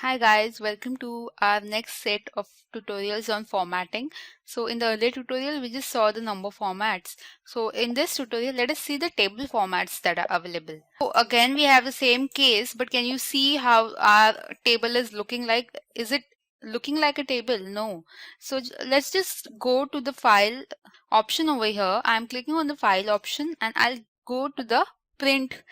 Hi guys, welcome to our next set of tutorials on formatting. So in the earlier tutorial, we just saw the number formats. So in this tutorial, let us see the table formats that are available. So again, we have the same case, but can you see how our table is looking like? Is it looking like a table? No. So let's just go to the file option over here. I'm clicking on the file option and I'll go to the print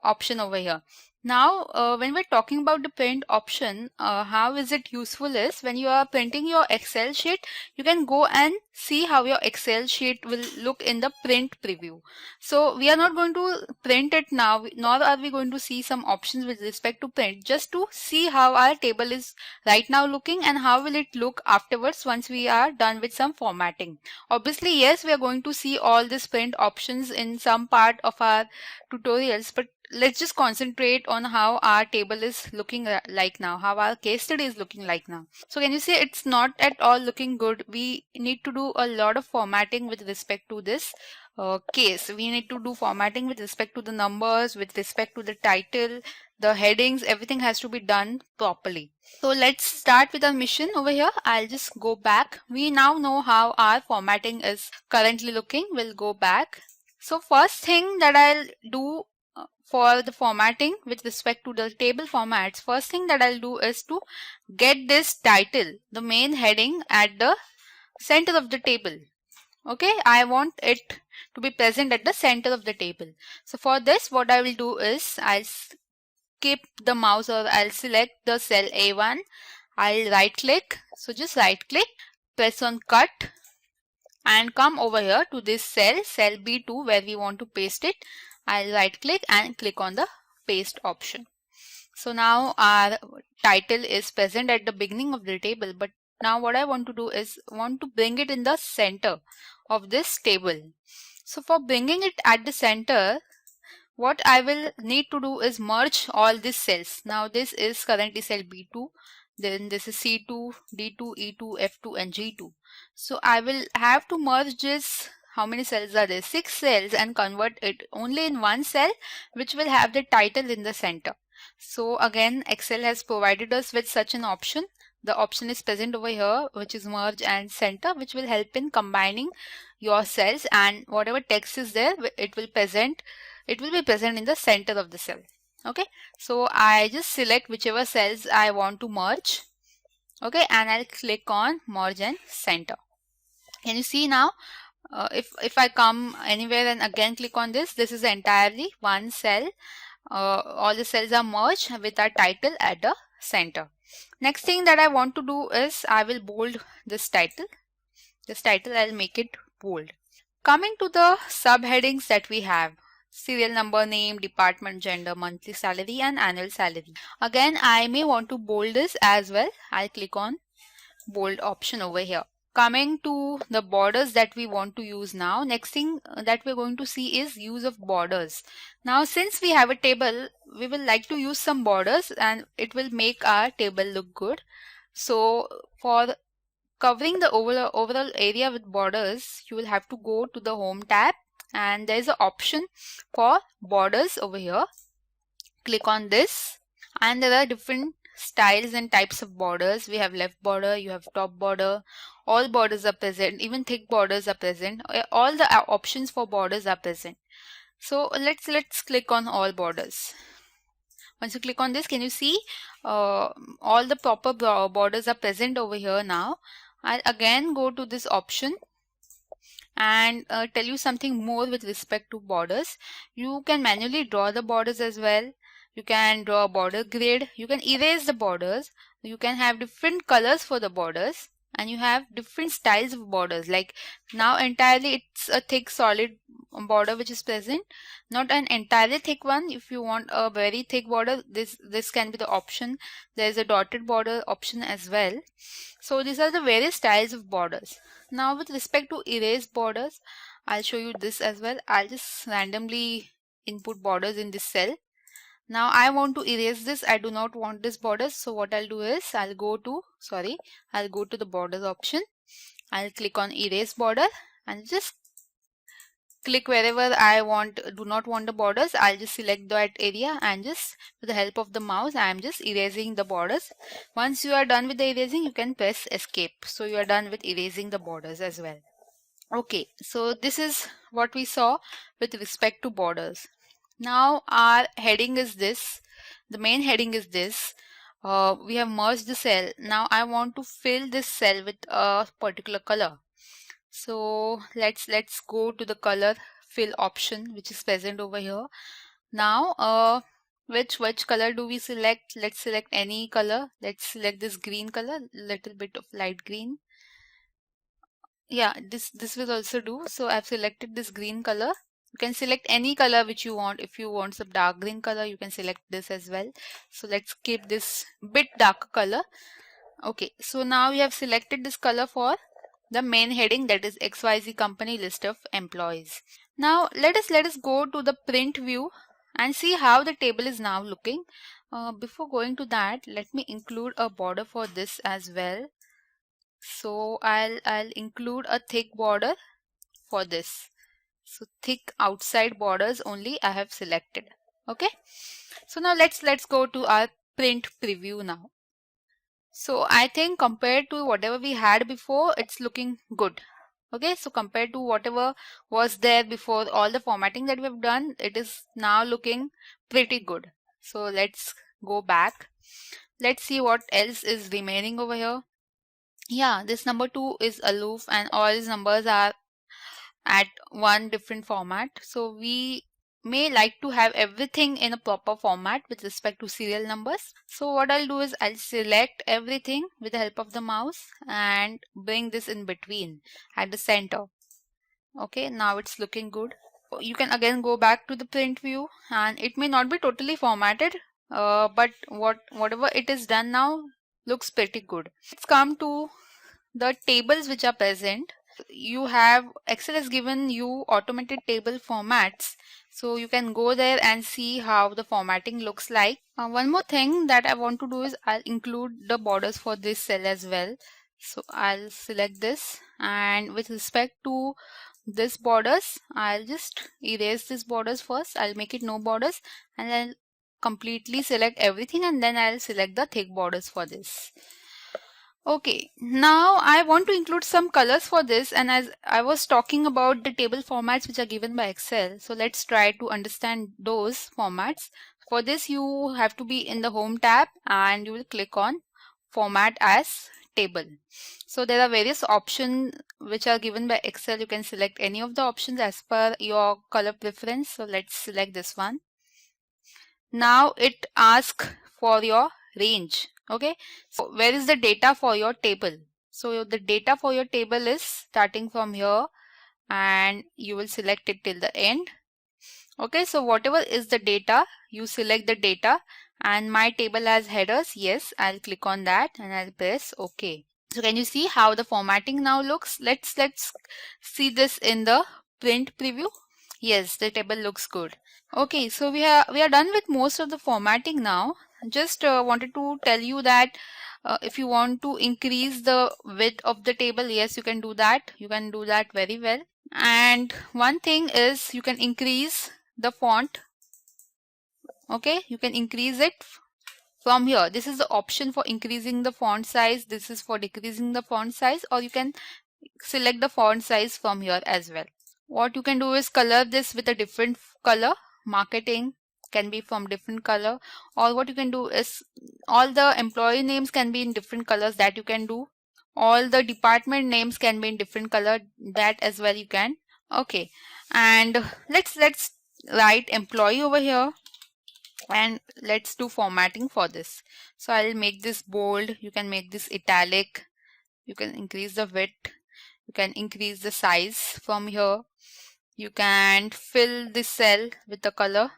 option over here. Now, when we're talking about the print option, how is it useful is when you are printing your Excel sheet, you can go and see how your Excel sheet will look in the print preview. So we are not going to print it now, nor are we going to see some options with respect to print, just to see how our table is right now looking and how will it look afterwards once we are done with some formatting. Obviously, yes, we are going to see all these print options in some part of our tutorials, but let's just concentrate on how our table is looking like now, how our case study is looking like now. So can you see it's not at all looking good? We need to do a lot of formatting with respect to this case. We need to do formatting with respect to the numbers, with respect to the title, the headings, everything has to be done properly. So let's start with our mission over here. I'll just go back. We now know how our formatting is currently looking. We'll go back. So first thing that I'll do for the formatting with respect to the table formats, first thing that I'll do is to get this title, the main heading, at the center of the table. Okay, I want it to be present at the center of the table. So for this, what I will do is I'll skip the mouse, or I'll select the cell A1. I'll right click. So just right click, press on cut and come over here to this cell B2 where we want to paste it. I'll right click and click on the paste option. So now our title is present at the beginning of the table, but now what I want to do is want to bring it in the center of this table. So for bringing it at the center, what I will need to do is merge all these cells. Now this is currently cell B2, then this is C2, D2, E2, F2 and G2. So I will have to merge this. How many cells are there? 6 cells, and convert it only in one cell which will have the title in the center. So again, Excel has provided us with such an option. The option is present over here, which is merge and center, which will help in combining your cells, and whatever text is there, it will be present in the center of the cell. Okay, so I just select whichever cells I want to merge. Okay, and I'll click on merge and center. Can you see now? If I come anywhere and again click on this is entirely one cell. All the cells are merged with our title at the center. Next thing that I want to do is I will bold this title. This title, I'll make it bold. Coming to the subheadings that we have: serial number, name, department, gender, monthly salary and annual salary. Again, I may want to bold this as well. I'll click on bold option over here. Coming to the borders that we want to use now, next thing that we're going to see is use of borders. Now since we have a table, we will like to use some borders and it will make our table look good. So for covering the overall area with borders, you will have to go to the home tab and there is an option for borders over here. Click on this and there are different styles and types of borders. We have left border, you have top border, all borders are present, even thick borders are present. All the options for borders are present. So let's click on all borders. Once you click on this, can you see all the proper borders are present over here now. I'll again go to this option and tell you something more with respect to borders. You can manually draw the borders as well. You can draw a border grid. You can erase the borders. You can have different colors for the borders, and you have different styles of borders. Like now entirely it's a thick solid border which is present, not an entirely thick one. If you want a very thick border, this can be the option. There is a dotted border option as well. So these are the various styles of borders. Now with respect to erase borders, I'll show you this as well. I'll just randomly input borders in this cell. Now I want to erase this. I do not want this borders. So what I'll do is I'll go to the borders option. I'll click on erase border and just click wherever I do not want the borders. I'll just select that area and just with the help of the mouse I'm just erasing the borders. Once you are done with the erasing, you can press escape. So you are done with erasing the borders as well. Okay, so this is what we saw with respect to borders. Now our heading is this. The main heading is this. We have merged the cell. Now I want to fill this cell with a particular color. So let's go to the color fill option which is present over here. Now which color do we select? Let's select any color. Let's select this green color, little bit of light green. Yeah, this will also do. So I've selected this green color. You can select any color which you want. If you want some dark green color, you can select this as well. So let's keep this bit darker color. Okay, so now we have selected this color for the main heading, that is XYZ company list of employees. Now let us go to the print view and see how the table is now looking. Before going to that, let me include a border for this as well. So I'll include a thick border for this. So thick outside borders only I have selected. Okay. So now let's go to our print preview now. So I think compared to whatever we had before, it's looking good. Okay, so compared to whatever was there before, all the formatting that we've done, it is now looking pretty good. So let's go back. Let's see what else is remaining over here. Yeah, this number 2 is aloof and all these numbers are at one different format. So we may like to have everything in a proper format with respect to serial numbers. So what I'll do is I'll select everything with the help of the mouse and bring this in between at the center. Okay, now it's looking good. You can again go back to the print view and it may not be totally formatted, but whatever it is done now looks pretty good. Let's come to the tables which are present. You have Excel has given you automated table formats, so you can go there and see how the formatting looks like. One more thing that I want to do is I'll include the borders for this cell as well. So I'll select this, and with respect to this borders, I'll just erase this borders first. I'll make it no borders and I'll completely select everything, and then I'll select the thick borders for this. Okay, now I want to include some colors for this, and as I was talking about the table formats which are given by Excel, so let's try to understand those formats. For this you have to be in the Home tab and you will click on Format as Table. So there are various options which are given by Excel. You can select any of the options as per your color preference. So let's select this one. Now it asks for your range. Okay, so where is the data for your table? So the data for your table is starting from here and you will select it till the end. Okay, so whatever is the data, you select the data, and my table has headers. Yes, I'll click on that and I'll press OK. So can you see how the formatting now looks? Let's see this in the print preview. Yes, the table looks good. Okay, so we are done with most of the formatting now. Just wanted to tell you that if you want to increase the width of the table, yes, you can do that. You can do that very well. And one thing is you can increase the font. Okay, you can increase it from here. This is the option for increasing the font size. This is for decreasing the font size, or you can select the font size from here as well. What you can do is color this with a different color. Marketing can be from different color, or what you can do is all the employee names can be in different colors. That you can do. All the department names can be in different color. That as well you can. Okay, and let's write employee over here, and let's do formatting for this. So I'll make this bold. You can make this italic. You can increase the width. You can increase the size from here. You can fill this cell with the color.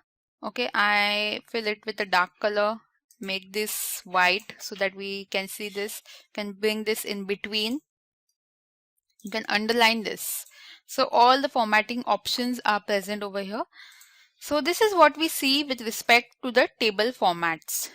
Okay, I fill it with a dark color. Make this white so that we can see this. You can bring this in between. You can underline this. So all the formatting options are present over here. So this is what we see with respect to the table formats.